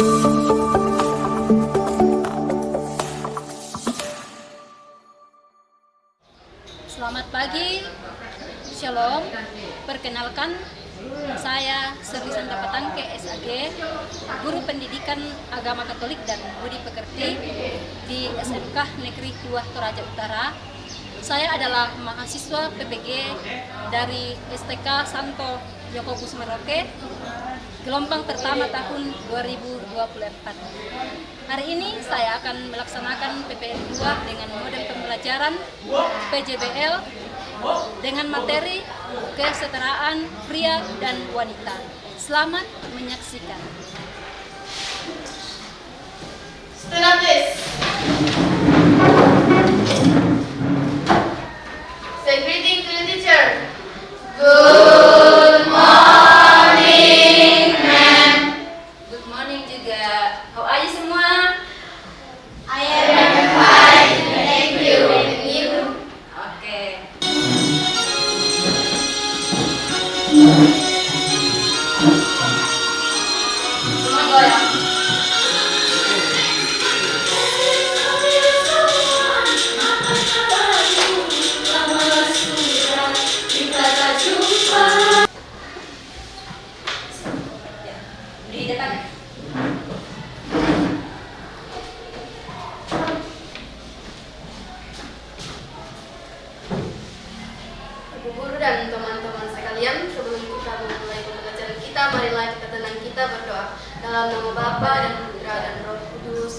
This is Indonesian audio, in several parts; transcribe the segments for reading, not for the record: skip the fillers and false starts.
Selamat pagi, Shalom. Perkenalkan, saya Serli Santa Patangke SAG, Guru Pendidikan Agama Katolik dan Budi Pekerti di SMK Negeri 2 Toraja Utara. Saya adalah mahasiswa PPG dari STK Santo Yakobus Merauke, gelombang pertama tahun 2024. Hari ini saya akan melaksanakan PPL 2 dengan model pembelajaran PJBL dengan materi kesetaraan pria dan wanita. Selamat menyaksikan. Stand up, please. Say greeting to the teacher. Good morning, ma'am. Good morning juga. How are you semua? I am fine, thank you. And you? Oke. Semua goyang. Di depan. Ibu guru dan teman-teman sekalian, sebelum kita memulai pembelajaran kita, marilah kita tenang, kita berdoa dalam nama Bapa dan Putra dan Roh Kudus.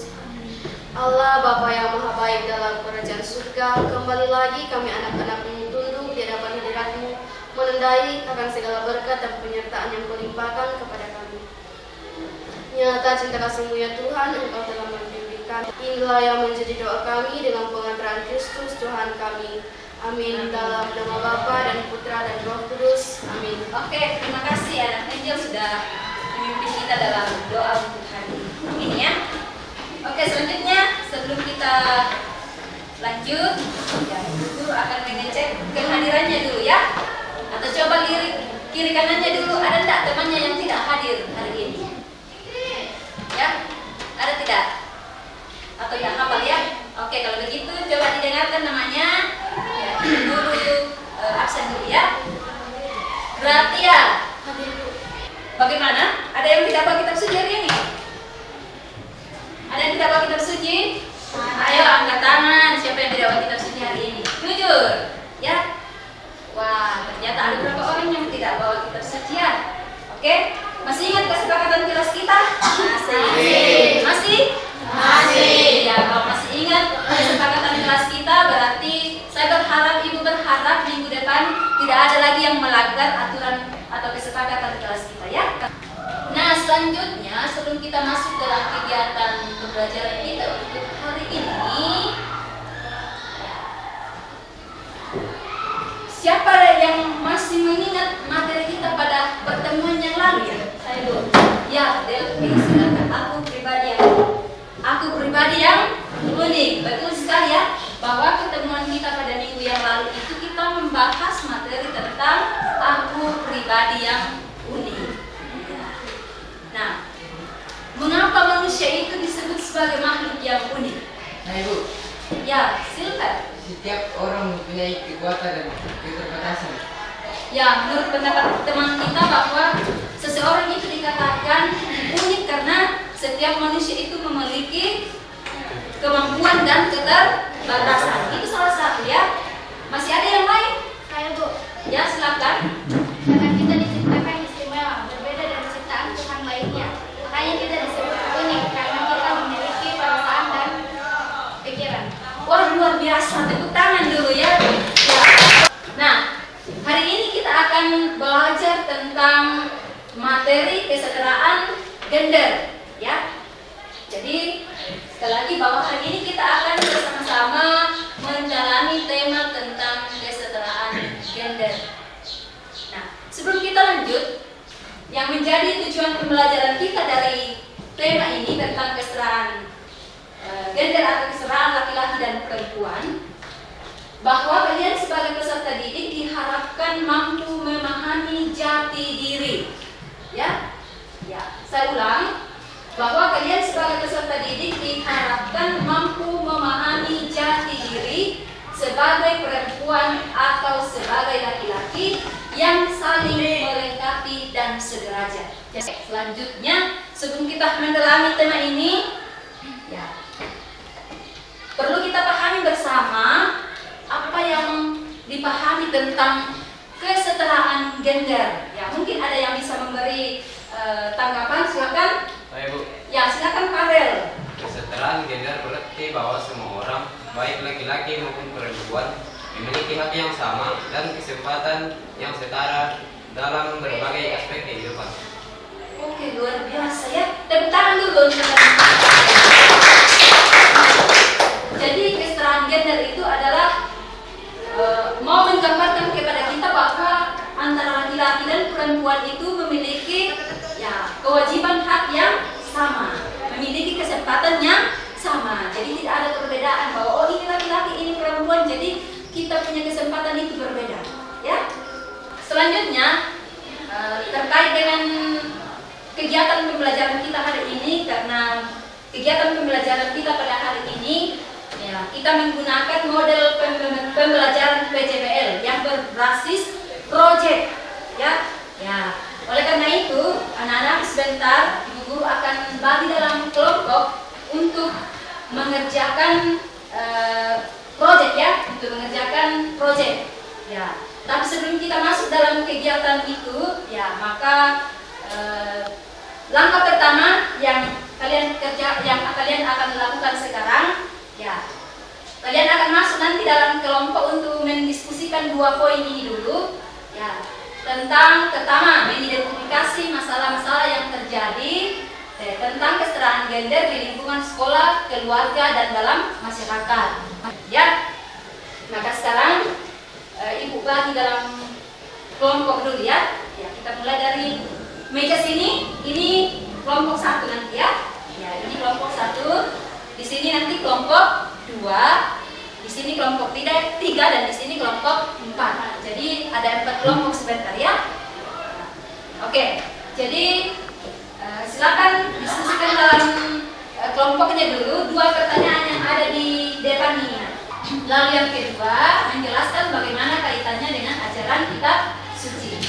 Allah Bapa yang Maha Baik dalam kerajaan surga, kembali lagi kami anak-anak-Mu tunduk di hadapan hadirat-Mu, menandai akan segala berkat dan penyertaan yang Kau limpahkan kepada kami. Nyata cinta kasih-Mu ya Tuhan, Engkau telah membimbingkan. Inilah yang menjadi doa kami dengan pengantaran Kristus Tuhan kami. Amin. Dalam nama Bapa dan Putra dan Roh Kudus. Amin. Oke, terima kasih anak Angel sudah memimpin kita dalam doa untuk hari ini ya. Oke, selanjutnya sebelum kita lanjut, ya, Ibu Guru akan mengecek kehadirannya dulu ya. Atau coba kiri kanannya dulu, ada tidak temannya yang tidak hadir hari ini? Ya, ada tidak? Atau yang hafal ya? Oke, kalau begitu coba didengarkan namanya. Ya, Ibu Guru absen dulu ya. Gratia. Bagaimana? Ada yang tidak bawa kitab suci hari ini? Ada yang tidak bawa kitab suci? Ayo angkat tangan. Siapa yang tidak bawa kitab suci hari ini? Jujur, ya. Wah, ternyata ada beberapa orang yang tidak bawa kitab suci ya. Oke, masih ingat kesepakatan kelas kita? Masih. Masih? Masih. Ya, kalau masih ingat kesepakatan kelas kita, berarti saya berharap, Ibu berharap minggu depan tidak ada lagi yang melanggar aturan atau kesepakatan kelas kita ya. Nah, selanjutnya sebelum kita masuk dalam kegiatan pembelajaran kita untuk hari ini, siapa yang masih mengingat materi kita pada pertemuan yang lalu ya? Saya dulu. Ya, Delvi, silakan. Aku pribadi yang unik. Betul sekali ya, bahwa pertemuan kita pada minggu yang lalu itu kita membahas materi tentang aku pribadi yang unik. Nah, mengapa manusia itu disebut sebagai makhluk yang unik? Nah Ibu, Ya, silakan. setiap orang mempunyai kekuatan dan keterbatasan. Ya, menurut pendapat teman kita bahwa seseorang itu dikatakan unik karena setiap manusia itu memiliki kemampuan dan keterbatasan. Itu salah satu ya. Masih ada yang lain? Saya Bu. Ya, silakan. Karena kita diciptakan istimewa, berbeda dari ciptaan Tuhan lainnya. Makanya kita disebut unik karena kita memiliki perasaan dan pikiran. Wah, luar biasa. Tepuk tangan dulu ya. Ya. Nah, hari ini kita akan belajar tentang materi kesetaraan gender, ya. Jadi sekali lagi bahwa hari ini kita akan bersama-sama menjalani tema tentang kesetaraan gender. Nah, sebelum kita lanjut, yang menjadi tujuan pembelajaran kita dari tema ini tentang kesetaraan gender atau kesetaraan laki-laki dan perempuan, bahwa kalian sebagai peserta didik diharapkan mampu memahami jati diri. Ya, ya. Saya ulang, bahwa kalian sebagai peserta didik diharapkan mampu memahami jati diri sebagai perempuan atau sebagai laki-laki yang saling melengkapi dan sederajat. Selanjutnya, sebelum kita mendalami tema ini, ya, perlu kita pahami bersama apa yang dipahami tentang kesetaraan gender. Ya, mungkin ada yang bisa memberi tanggapan, silakan. Baik, Bu. Ya, silakan Karel. Kesetaraan gender berarti bahwa semua orang, baik laki-laki maupun perempuan, memiliki hak yang sama dan kesempatan yang setara dalam berbagai aspek kehidupan. Oke, luar biasa ya. Tepuk tangan dulu. Jadi kesetaraan gender itu adalah mau menggambarkan kepada kita bahwa antara laki-laki dan perempuan itu memiliki ya kewajiban hak yang sama, memiliki kesempatan yang sama. Jadi tidak ada perbedaan bahwa oh ini laki-laki, ini perempuan, jadi kita punya kesempatan itu berbeda. Ya. Selanjutnya terkait dengan kegiatan pembelajaran kita hari ini, karena kegiatan pembelajaran kita pada hari ini ya, kita menggunakan model pembelajaran PJBL yang berbasis project ya. Ya, oleh karena itu anak-anak sebentar ibu guru akan bagi dalam kelompok untuk mengerjakan project ya, untuk mengerjakan project ya. Tapi sebelum kita masuk dalam kegiatan itu ya, maka langkah pertama yang kalian akan lakukan sekarang ya, kalian akan masuk nanti dalam kelompok untuk mendiskusikan 2 poin ini dulu ya, tentang pertama mengidentifikasi masalah-masalah yang terjadi tentang kesetaraan gender di lingkungan sekolah, keluarga dan dalam masyarakat ya. Maka sekarang ibu bagi dalam kelompok dulu ya. Ya, kita mulai dari meja sini. Ini kelompok 1 nanti ya. Ya, ini kelompok 1. Di sini nanti kelompok 2. Di sini kelompok 3 dan di sini kelompok 4. Jadi ada 4 kelompok sebentar ya. Oke. Jadi silakan diskusikan dalam kelompoknya dulu 2 pertanyaan yang ada di depan ini. Lalu yang kedua menjelaskan bagaimana kaitannya dengan ajaran kitab suci.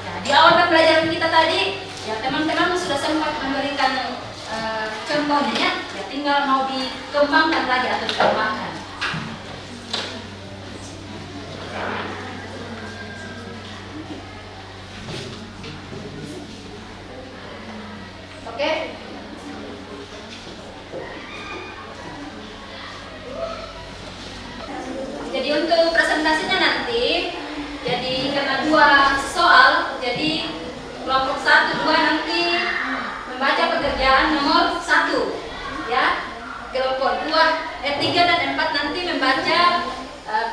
Ya, di awal pembelajaran kita tadi, ya teman-teman sudah sempat memberikan contohnya, ya tinggal mau dikembangkan lagi atau ditambahkan. Oke. Jadi untuk presentasinya nanti, jadi karena 2 soal, jadi kelompok 1, 2 nanti membaca pekerjaan nomor 1 ya. Kelompok 3 dan 4 nanti membaca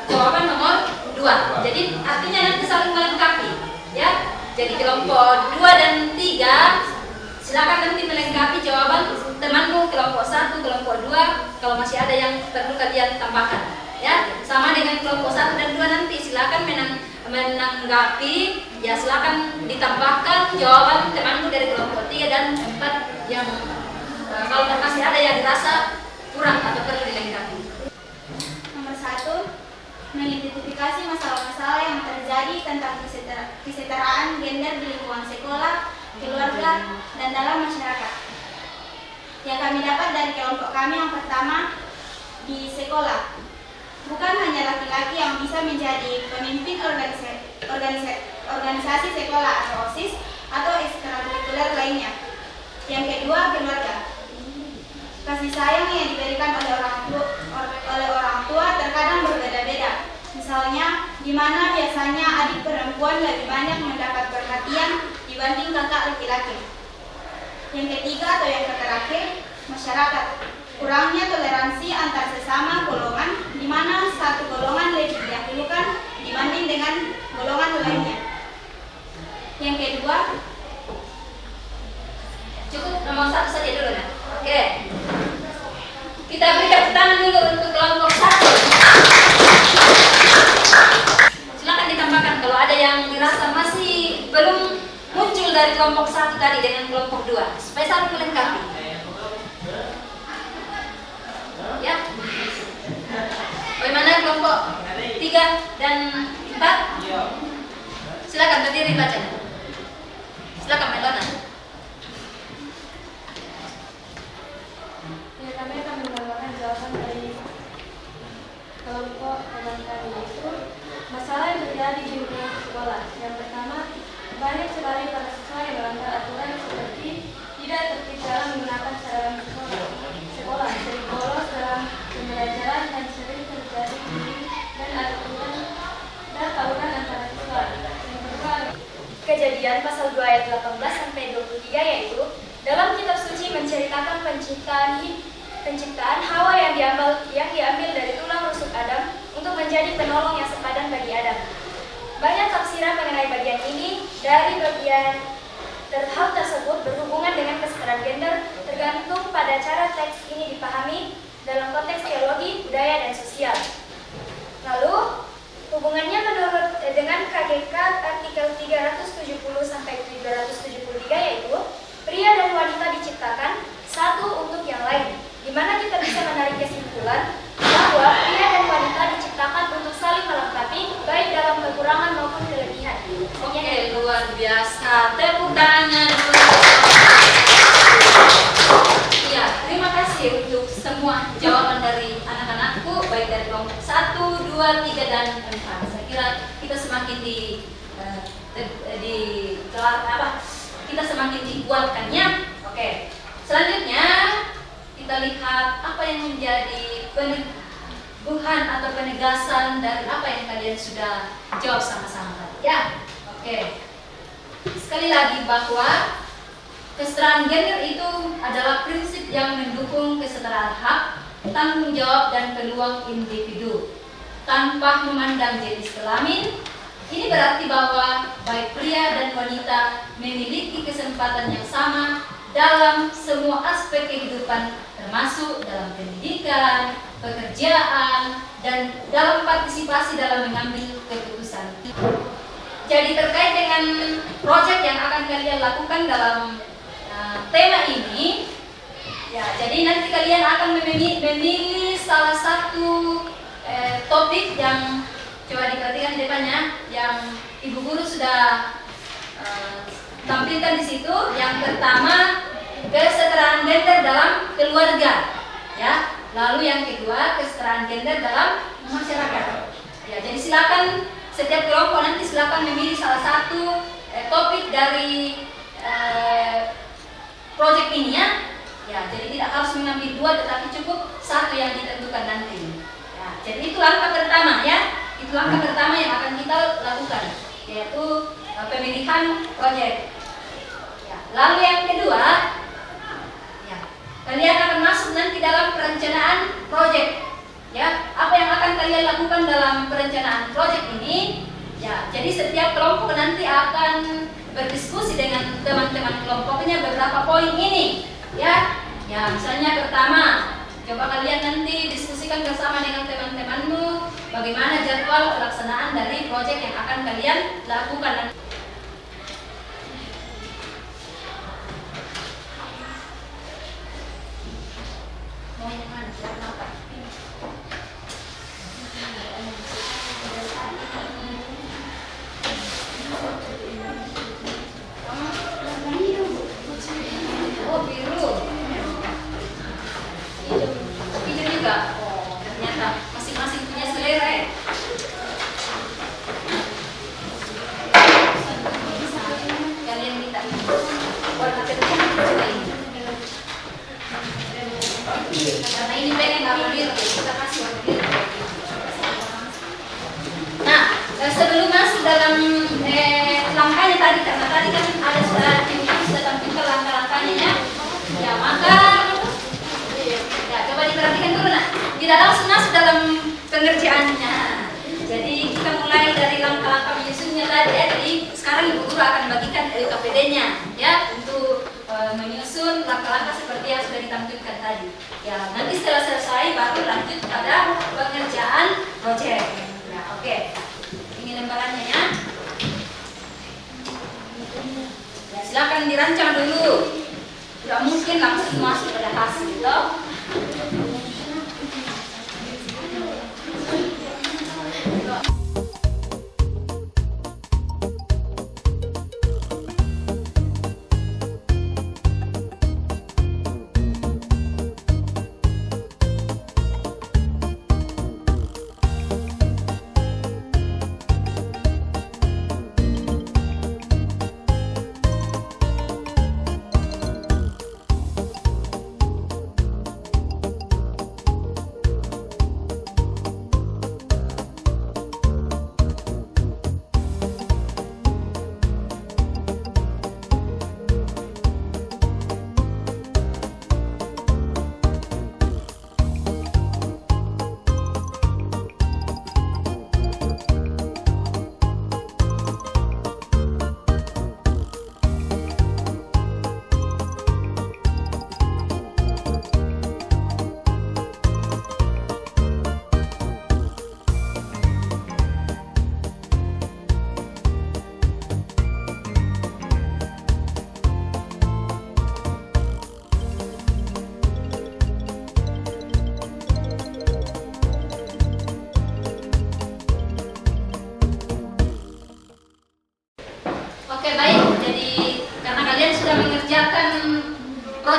jawaban nomor 2. Jadi artinya nanti saling melengkapi ya. Jadi kelompok 2 dan 3 silakan nanti melengkapi jawaban temanmu kelompok 1, kelompok 2 kalau masih ada yang perlu kalian tambahkan ya. Sama dengan kelompok 1 dan 2 nanti silakan menanggapi ya, silakan ditambahkan jawaban temanmu dari kelompok 3 dan 4 yang kalau masih ada yang dirasa kurang atau perlu dilengkapi. Nomor 1, mengidentifikasi masalah-masalah yang terjadi tentang kesetaraan gender di lingkungan sekolah, keluarga, dan dalam masyarakat. Yang kami dapat dari kelompok kami yang pertama, di sekolah, bukan hanya laki-laki yang bisa menjadi pemimpin organisasi sekolah atau OSIS atau ekstrakurikuler lainnya. Yang kedua, keluarga. Kasih sayang yang diberikan oleh orang tua terkadang berbeda-beda. Misalnya, di mana biasanya adik perempuan lebih banyak mendapat perhatian dibanding kakak laki-laki. Yang ketiga atau yang terakhir, masyarakat. Kurangnya toleransi antar sesama golongan, di mana satu golongan lebih didahulukan dibanding dengan golongan lainnya. Yang kedua, cukup nomor 1 saja dulu nah. Oke. Kita beri tepuk tangan dulu untuk kelompok 1. Silakan ditambahkan kalau ada yang dirasa masih belum muncul dari kelompok 1 tadi dengan kelompok 2 supaya saling melengkapi. kelompok 3 dan 4? Silakan berdiri baca. Silakan Melona. Ya, kami akan menambahkan jawaban dari kelompok teman kami, yaitu masalah yang terjadi di lingkungan sekolah. Yang pertama, banyak sekali para siswa yang melanggar aturan seperti tidak tertib dalam menggunakan seragam sekolah, sering bolos dalam pembelajaran dan sering terjadi bullying dan tawuran antara siswa. Yang kedua, kejadian pasal 2 ayat 18 sampai 23, yaitu dalam kitab suci menceritakan penciptaan Hawa yang diambil dari tulang rusuk Adam untuk menjadi penolong yang sepadan bagi Adam. Banyak tafsiran mengenai bagian ini. Dari bagian hal tersebut berhubungan dengan kesetaraan gender, tergantung pada cara teks ini dipahami dalam konteks teologi, budaya, dan sosial. Lalu hubungannya menurut dengan KGK artikel 370 sampai 373, yaitu pria dan wanita diciptakan satu untuk yang lain, di mana kita bisa menarik kesimpulan bahwa pria dan wanita diciptakan untuk saling melengkapi, baik dalam kekurangan maupun kelebihan. Oke, luar biasa. Tepuk tangan. Ya, terima kasih untuk semua jawaban dari anak-anakku, baik dari kelompok 1, 2, 3, dan 4. Saya kira kita semakin kita semakin dikuatkannya. Oke. Selanjutnya kita lihat apa yang menjadi peneguhan atau penegasan dari apa yang kalian sudah jawab sama-sama tadi. Ya, oke. Sekali lagi bahwa kesetaraan gender itu adalah prinsip yang mendukung kesetaraan hak, tanggung jawab, dan peluang individu tanpa memandang jenis kelamin. Ini berarti bahwa baik pria dan wanita memiliki kesempatan yang sama dalam semua aspek kehidupan, termasuk dalam pendidikan, pekerjaan, dan dalam partisipasi dalam mengambil keputusan. Jadi terkait dengan proyek yang akan kalian lakukan dalam tema ini, ya, jadi nanti kalian akan memilih salah satu topik yang coba diperhatikan di depannya, yang ibu guru sudah tampilkan di situ. Yang pertama, kesetaraan gender dalam keluarga, ya. Lalu yang kedua, kesetaraan gender dalam masyarakat. Ya, jadi silakan setiap kelompok nanti silakan memilih salah satu topik dari proyek ini, ya. Ya, jadi tidak harus mengambil dua, tetapi cukup satu yang ditentukan nanti. Ya, jadi itu langkah pertama, ya. Itu langkah pertama yang akan kita lakukan, yaitu pemilihan proyek. Ya. Lalu yang kedua, ya, kalian akan masuk nanti dalam perencanaan proyek. Ya, apa yang akan kalian lakukan dalam perencanaan proyek ini? Ya, jadi setiap kelompok nanti akan berdiskusi dengan teman-teman kelompoknya beberapa poin ini. Ya, ya, misalnya pertama, coba kalian nanti diskusikan bersama dengan teman-temanmu bagaimana jadwal pelaksanaan dari proyek yang akan kalian lakukan. Oh, biru. Hijau juga. Oh, ternyata masing-masing punya selera, ya. Kalian minta warna tertentu juga ini. Karena ini pengen warna biru, kita kasih warna biru. Nah, sebelum masuk dalam langkahnya tadi, karena tadi kan ada sudah tampilkan langkah-langkahnya, ya. Ya, maka ya, coba diperhatikan dulu, nah. Tidak langsung masuk dalam pengerjaannya. Jadi kita mulai dari langkah-langkah menyusunnya tadi, ya. Jadi sekarang ibu guru akan bagikan LKPD-nya, ya, untuk menyusun langkah-langkah seperti yang sudah ditampilkan tadi. Ya, nanti setelah selesai baru lanjut pada pengerjaan proyek. Nah, oke. Ini lembarannya, ya. Ya, silakan dirancang dulu. Tidak mungkin langsung masuk pada hasil, toh.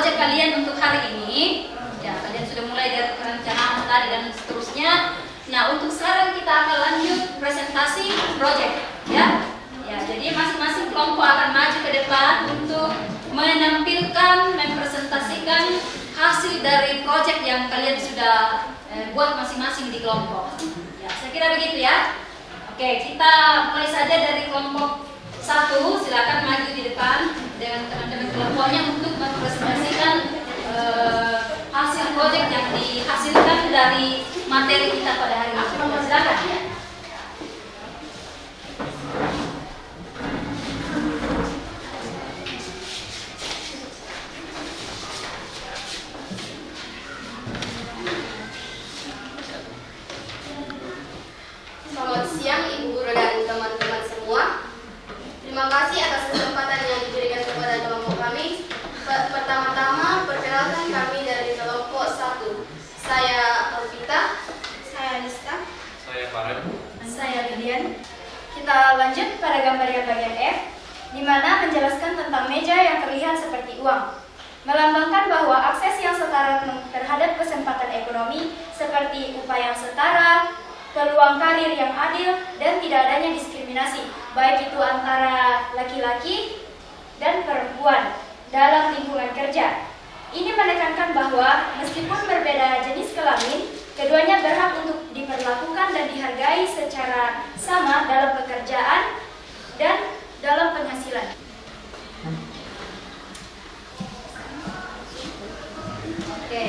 proyek kalian untuk hari ini. Ya, kalian sudah mulai dari perencanaan tadi dan seterusnya. Nah, untuk sekarang kita akan lanjut presentasi proyek, ya. Ya, jadi masing-masing kelompok akan maju ke depan untuk menampilkan, mempresentasikan hasil dari proyek yang kalian sudah buat masing-masing di kelompok. Ya, saya kira begitu ya. Oke, kita mulai saja dari kelompok 1. Silakan maju di depan dengan teman-teman kelompoknya untuk mempresentasikan hasil proyek yang dihasilkan dari materi kita pada hari ini. Silakan ya. Selamat siang Ibu Guru dan teman-teman semua. Terima kasih atas kesempatan yang diberikan kepada kelompok kami. Pertama-tama perkenalkan kami dari kelompok 1. Saya Alvita. Saya Lista. Saya Farel. Saya Lilian. Kita lanjut pada gambar yang bagian F, di mana menjelaskan tentang meja yang terlihat seperti uang. Melambangkan bahwa akses yang setara terhadap kesempatan ekonomi seperti upah yang setara, peluang karir yang adil, dan tidak adanya diskriminasi, baik itu antara laki-laki dan perempuan dalam lingkungan kerja. Ini menekankan bahwa meskipun berbeda jenis kelamin, keduanya berhak untuk diperlakukan dan dihargai secara sama dalam pekerjaan dan dalam penghasilan. Oke.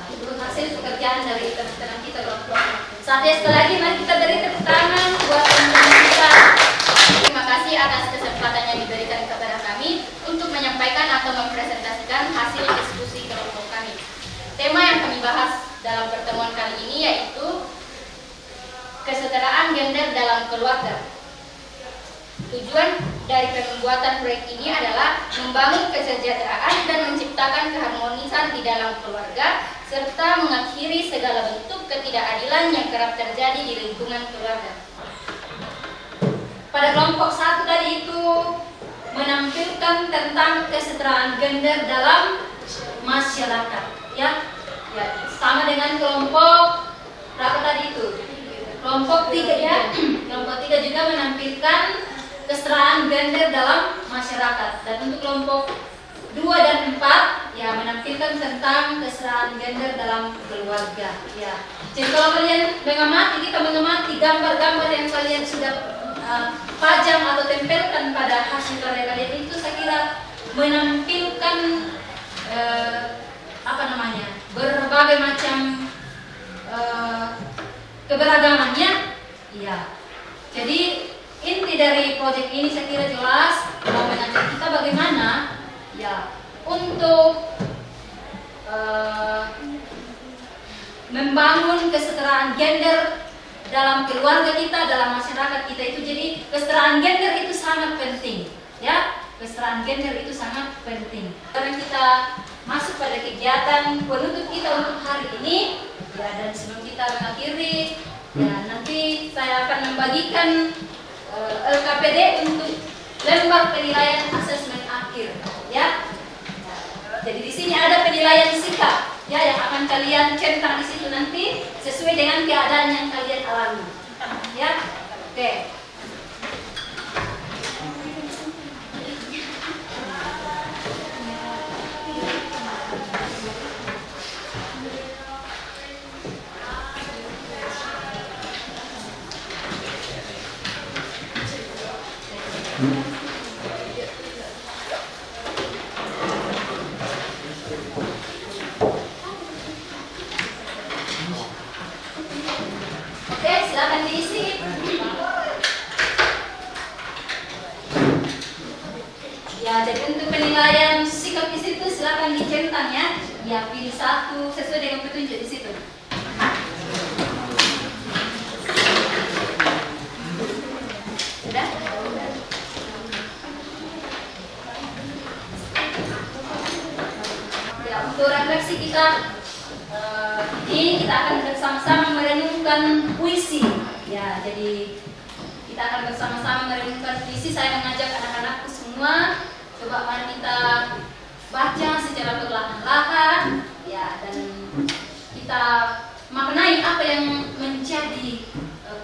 Itu hasil pekerjaan dari teman-teman kita kelompok. Saatnya sekali lagi mari kita beri tepuk tangan buat teman-teman kita. Terima kasih atas kesempatan yang diberikan kepada kami untuk menyampaikan atau mempresentasikan hasil diskusi kelompok kami. Tema yang kami bahas dalam pertemuan kali ini yaitu kesetaraan gender dalam keluarga. Tujuan dari pembuatan proyek ini adalah membangun kesejahteraan dan menciptakan keharmonisan di dalam keluarga serta mengakhiri segala bentuk ketidakadilan yang kerap terjadi di lingkungan keluarga. Pada kelompok 1 tadi itu menampilkan tentang kesetaraan gender dalam masyarakat, ya. Ya, sama dengan kelompok berapa tadi itu? Kelompok 3 ya. Kelompok 3 juga menampilkan kesetaraan gender dalam masyarakat. Dan untuk kelompok 2 dan 4 ya menampilkan tentang kesetaraan gender dalam keluarga, ya. Jadi kalau kalian mengamati, kita mengamati gambar-gambar yang kalian sudah pajang atau tempelkan pada hasil karya kalian itu, saya kira menampilkan berbagai macam keberagamannya, ya. Jadi inti dari proyek ini saya kira jelas mau mengajak kita bagaimana ya untuk membangun kesetaraan gender dalam keluarga kita, dalam masyarakat kita itu. Jadi kesetaraan gender itu sangat penting, ya. Kesetaraan gender itu sangat penting. Karena kita masuk pada kegiatan penutup kita untuk hari ini, ya. Dan sebelum kita mengakhiri, ya nanti saya akan membagikan LKPD untuk lembar penilaian asesmen akhir, ya. Jadi di sini ada penilaian sikap, ya, yang akan kalian centang di situ nanti sesuai dengan keadaan yang kalian alami, ya. Oke. Oke, silakan diisi. Ya, jadi untuk penilaian sikap di situ silakan dicentang ya. Ya, pilih satu sesuai dengan petunjuk di situ. Sudah? Ya, untuk refleksi kita ini kita akan bersama-sama merenungkan puisi. Ya, jadi kita akan bersama-sama merenungkan puisi. Saya mengajak anak-anakku semua semua, coba mari kita baca secara perlahan-lahan ya, dan kita maknai apa yang menjadi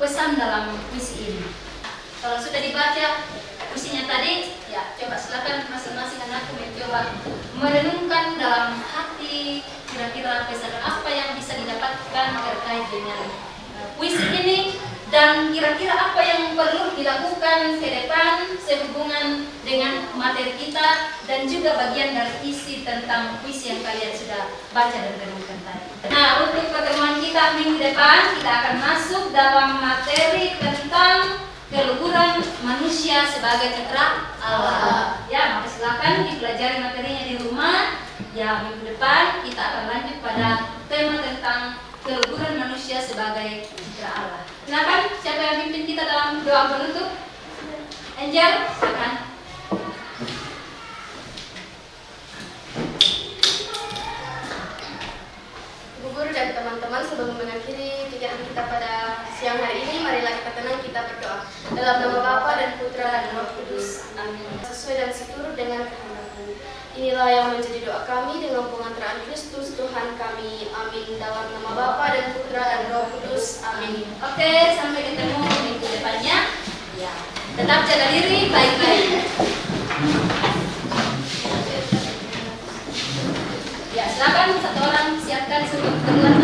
pesan dalam puisi ini. Kalau sudah dibaca puisinya tadi, ya coba silakan masing-masing anakku mencoba merenungkan dalam hati kira-kira pesan apa yang bisa didapatkan terkait dengan puisi ini, dan kira-kira apa yang perlu dilakukan ke depan sehubungan dengan materi kita dan juga bagian dari isi tentang puisi yang kalian sudah baca dan renungkan tadi. Nah, untuk pertemuan kita minggu depan kita akan masuk dalam materi tentang keluhuran manusia sebagai citra Allah. Ya, maka silakan dipelajari materinya di rumah. Ya, minggu depan kita akan lanjut pada tema tentang keluhuran manusia sebagai citra Allah. Silakan, siapa yang pimpin kita dalam doa penutup? Angel, silakan. Ibu guru dan teman-teman, sebelum mengakhiri pikiran kita pada siang hari ini, marilah kita tenang, kita berdoa. Dalam nama Bapa dan Putra dan Roh Kudus. Amin. Sesuai dan seturut dengan kehendak-Mu. Inilah yang menjadi doa kami dengan pengantaran Kristus Tuhan kami. Amin. Dalam nama Bapa dan Putra dan Roh Kudus. Amin. Oke, sampai ketemu minggu depannya. Ya, tetap jaga diri baik-baik. Ya, silakan satu orang siapkan sebelum keluar.